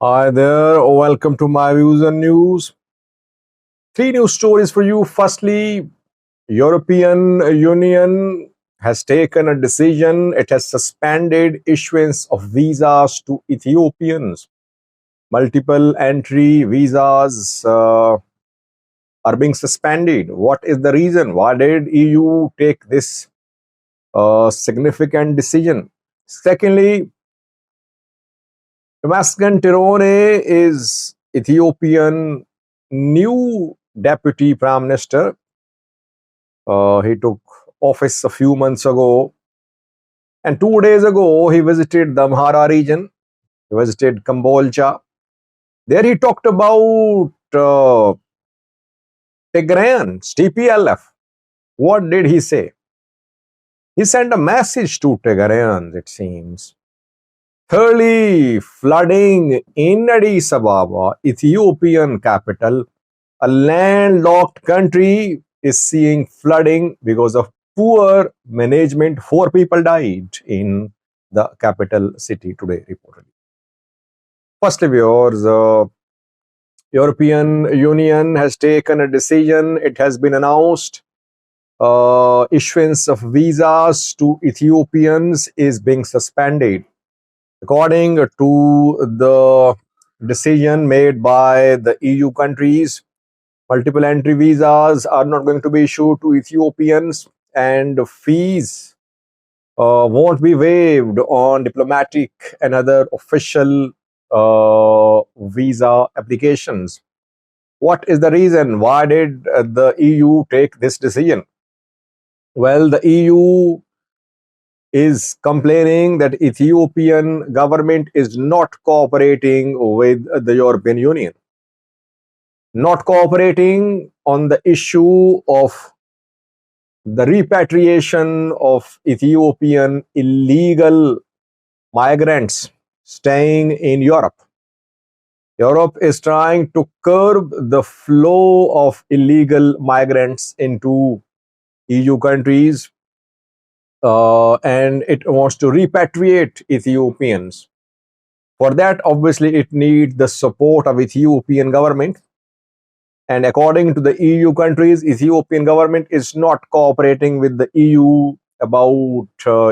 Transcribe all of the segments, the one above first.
Hi there, welcome to my views and news. Three news stories for you. Firstly, European Union has taken a decision. It has suspended issuance of visas to Ethiopians. Multiple entry visas are being suspended. What is the reason? Why did EU take this significant decision? Secondly, Damascus Tirone is Ethiopian new deputy prime minister. He took office a few months ago, and 2 days ago he visited the Amhara region. He visited Kambolcha. There he talked about Tigrayans, TPLF. What did he say? He sent a message to Tigrayans, it seems. Thirdly, flooding in Addis Ababa, Ethiopian capital. A landlocked country is seeing flooding because of poor management. 4 people died in the capital city today, reportedly. Firstly, viewers, European Union has taken a decision. It has been announced. Issuance of visas to Ethiopians is being suspended. According to the decision made by the EU countries, multiple entry visas are not going to be issued to Ethiopians, and fees won't be waived on diplomatic and other official visa applications. What is the reason? Why did the EU take this decision? Well, the EU is complaining that Ethiopian government is not cooperating with the European Union, not cooperating on the issue of the repatriation of Ethiopian illegal migrants staying in Europe. Europe is trying to curb the flow of illegal migrants into EU countries, and it wants to repatriate Ethiopians. For that, obviously, it needs the support of Ethiopian government. And according to the EU countries, Ethiopian government is not cooperating with the EU about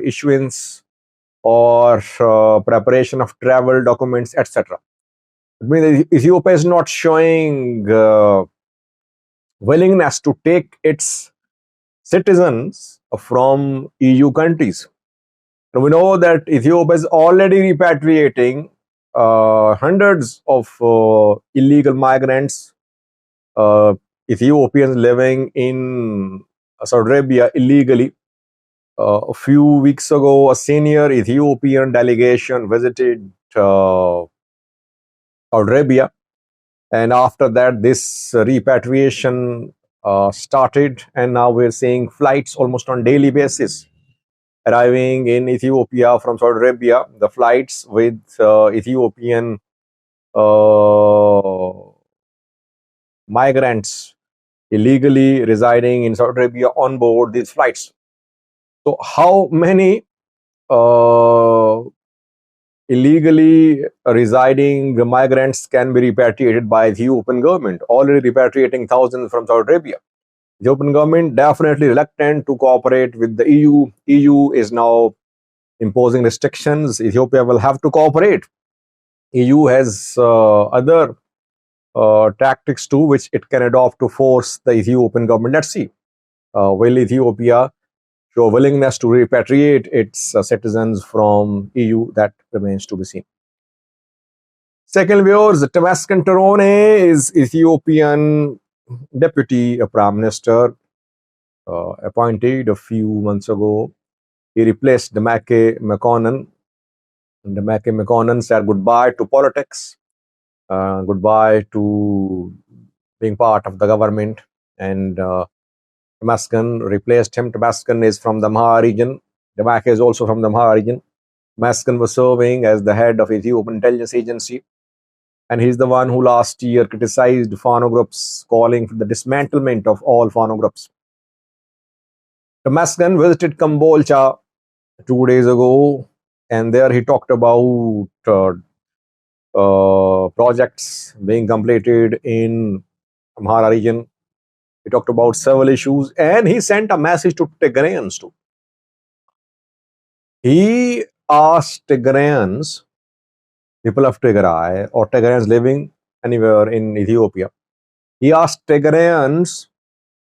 issuance or preparation of travel documents, etc. It means Ethiopia is not showing willingness to take its citizens from EU countries. And we know that Ethiopia is already repatriating hundreds of illegal migrants, uh, Ethiopians living in Saudi Arabia illegally. A few weeks ago, a senior Ethiopian delegation visited Saudi Arabia, and after that, this repatriation started, and now we're seeing flights almost on daily basis arriving in Ethiopia from Saudi Arabia. The flights with Ethiopian uh, migrants illegally residing in Saudi Arabia on board these flights. So, how many uh, illegally residing migrants can be repatriated by the Ethiopian government? Already repatriating thousands from Saudi Arabia. The Ethiopian government definitely reluctant to cooperate with the EU. EU is now imposing restrictions. Ethiopia will have to cooperate. EU has other tactics too, which it can adopt to force the Ethiopian government. Let's see. Will Ethiopia show willingness to repatriate its citizens from EU? That remains to be seen. Second, viewers, Damascus Tirone is Ethiopian deputy prime minister appointed a few months ago. He replaced Demake Mekonnen. Demake Mekonnen said goodbye to politics, goodbye to being part of the government, and Damascus replaced him. Damascus is from the Amhara region. Demake is also from the Amhara region. Damascus was serving as the head of Ethiopian intelligence agency, and he's the one who last year criticized Fano groups, calling for the dismantlement of all Fano groups. Damascus visited Kambolcha 2 days ago, and there he talked about projects being completed in Amhara region. He talked about several issues, and he sent a message to Tigrayans too. He asked Tigrayans, people of Tigray or Tigrayans living anywhere in Ethiopia, he asked Tigrayans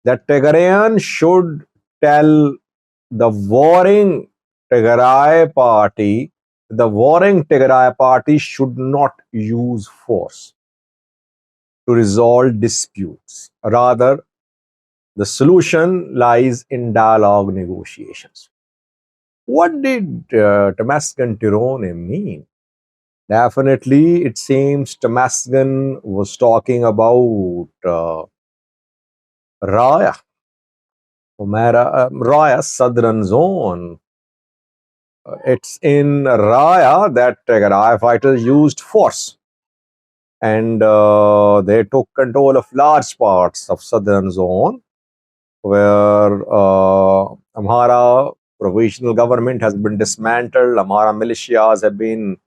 that Tigrayans should tell the warring Tigray party should not use force to resolve disputes. Rather, the solution lies in dialogue negotiations. What did Damascus Tirone mean? Definitely, it seems Damascus was talking about Raya, Raya, southern zone. It's in Raya that Tigray fighters used force, and they took control of large parts of southern zone where Amhara provisional government has been dismantled, Amhara militias have been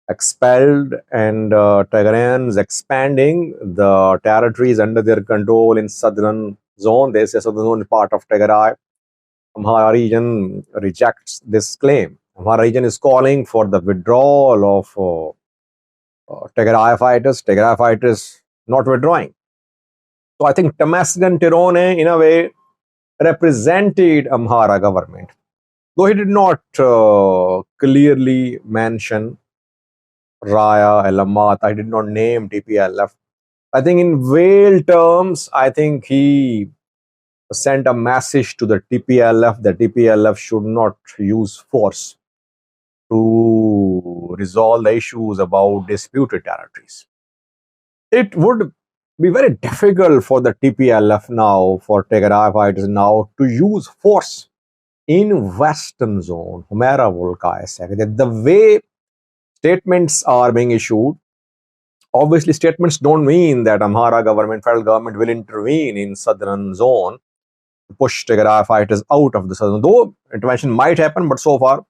expelled, and Tigrayans expanding the territories under their control in southern zone. They say southern zone is part of Tigray. Amhara region rejects this claim. Amhara region is calling for the withdrawal of Tigray fighters. Tigray fighters not withdrawing. So I think Damascus Tirone, in a way, represented Amhara government, though he did not clearly mention Raya, Elamat. I did not name TPLF. I think in veiled terms, I think he sent a message to the TPLF that TPLF should not use force to resolve the issues about disputed territories. It would be very difficult for the TPLF now, for Tigray fighters now, to use force in Western Zone. Humera Volka said that the way statements are being issued, obviously statements don't mean that Amhara government, federal government will intervene in Southern Zone to push Tigray fighters out of the Southern Zone. Though intervention might happen, but so far,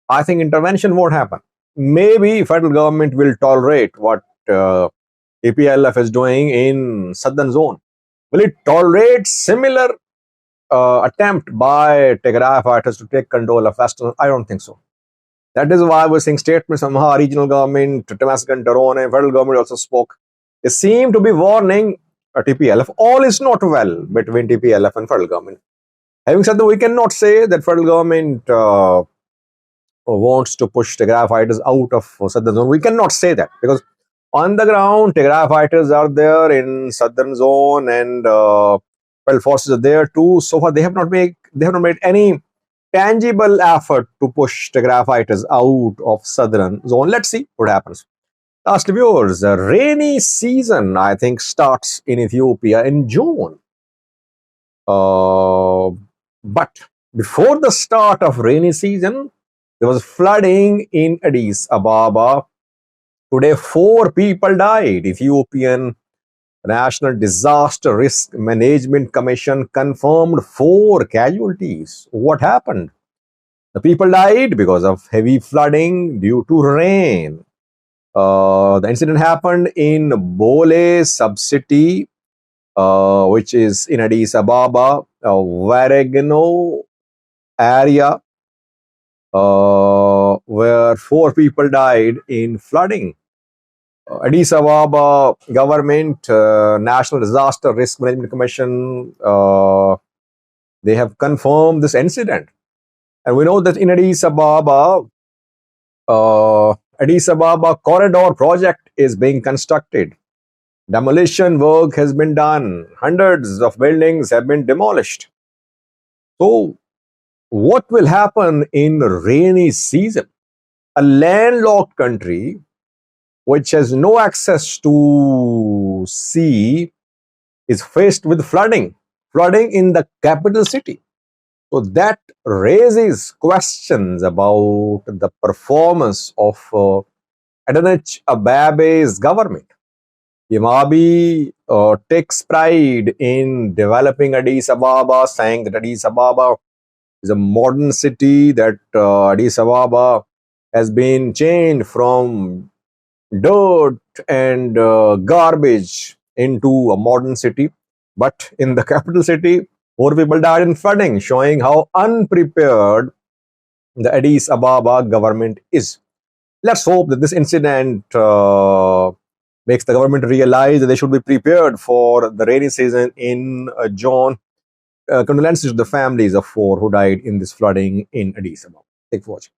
I think intervention won't happen. Maybe federal government will tolerate what TPLF is doing in Southern Zone. Will it tolerate similar attempt by Tigray fighters to take control of Western? I don't think so. That is why we're seeing statements from Amhara regional government, Damascus Tirone, federal government also spoke. They seem to be warning TPLF. All is not well between TPLF and federal government. Having said that, we cannot say that federal government wants to push Tigray fighters out of Southern Zone. We cannot say that because on the ground, Tigray fighters are there in Southern Zone, and federal forces are there too. So far, they have not made any tangible effort to push Tigray fighters out of Southern Zone. Let's see what happens. Last viewers, the rainy season, I think, starts in Ethiopia in June. But before the start of rainy season, there was flooding in Addis Ababa. Today, 4 people died. Ethiopian National Disaster Risk Management Commission confirmed 4 casualties. What happened? The people died because of heavy flooding due to rain. The incident happened in Bole subcity, which is in Addis Ababa, Varegno area, where 4 people died in flooding. Addis Ababa government, National Disaster Risk Management Commission, they have confirmed this incident. And we know that in Addis Ababa corridor project is being constructed. Demolition work has been done. Hundreds of buildings have been demolished. So, what will happen in rainy season? A landlocked country which has no access to sea is faced with flooding in the capital city. So that raises questions about the performance of Addis Ababa's government. Yamabi takes pride in developing Addis Ababa, saying that Addis Ababa is a modern city, that Addis Ababa has been changed from dirt and garbage into a modern city. But in the capital city, four people died in flooding, showing how unprepared the Addis Ababa government is. Let's hope that this incident makes the government realize that they should be prepared for the rainy season in June. Condolences to the families of four who died in this flooding in Addis Ababa. Thank you for watching.